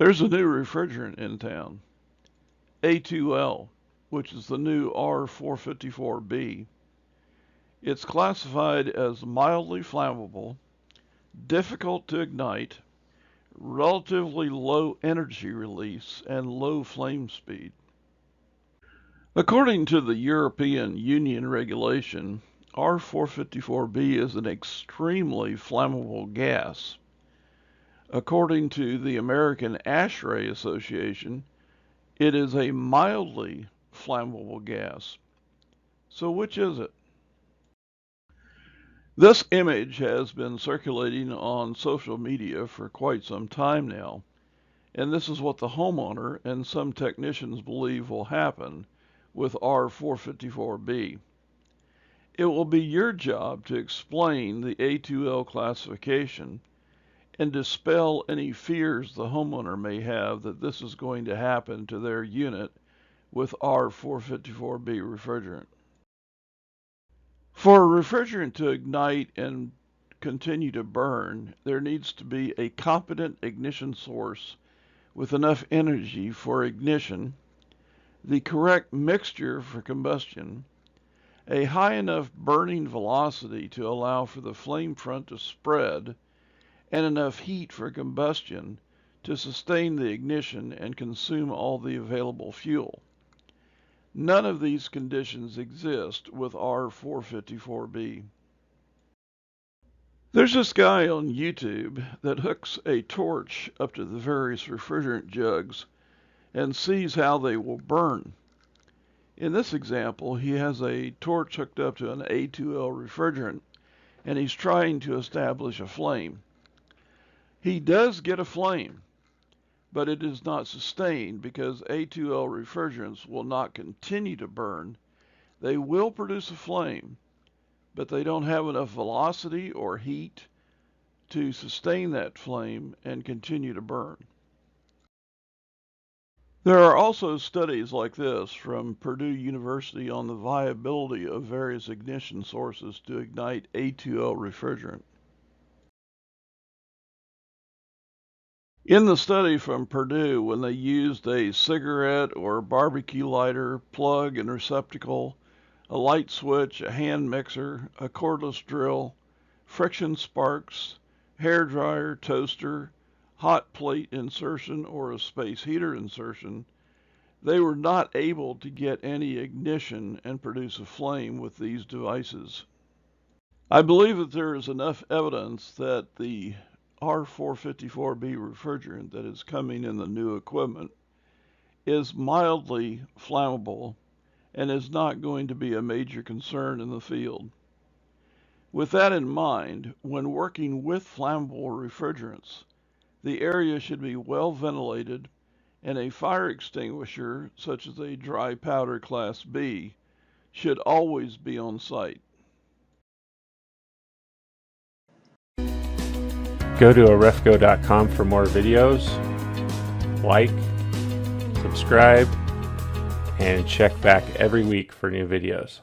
There's a new refrigerant in town, A2L, which is the new R454B. It's classified as mildly flammable, difficult to ignite, relatively low energy release, and low flame speed. According to the European Union regulation, R454B is an extremely flammable gas. According to the American ASHRAE Association, it is a mildly flammable gas. So which is it? This image has been circulating on social media for quite some time now, and this is what the homeowner and some technicians believe will happen with R454B. It will be your job to explain the A2L classification and dispel any fears the homeowner may have that this is going to happen to their unit with R454B refrigerant. For a refrigerant to ignite and continue to burn, there needs to be a competent ignition source with enough energy for ignition, the correct mixture for combustion, a high enough burning velocity to allow for the flame front to spread, and enough heat for combustion to sustain the ignition and consume all the available fuel. None of these conditions exist with R454B. There's this guy on YouTube that hooks a torch up to the various refrigerant jugs and sees how they will burn. In this example, he has a torch hooked up to an A2L refrigerant, and he's trying to establish a flame. He does get a flame, but it is not sustained because A2L refrigerants will not continue to burn. They will produce a flame, but they don't have enough velocity or heat to sustain that flame and continue to burn. There are also studies like this from Purdue University on the viability of various ignition sources to ignite A2L refrigerant. In the study from Purdue, when they used a cigarette or barbecue lighter, plug and receptacle, a light switch, a hand mixer, a cordless drill, friction sparks, hair dryer, toaster, hot plate insertion, or a space heater insertion, they were not able to get any ignition and produce a flame with these devices. I believe that there is enough evidence that the R454B refrigerant that is coming in the new equipment is mildly flammable and is not going to be a major concern in the field. With that in mind, when working with flammable refrigerants, the area should be well ventilated and a fire extinguisher, such as a dry powder class B, should always be on site. Go to arefco.com for more videos, like, subscribe, and check back every week for new videos.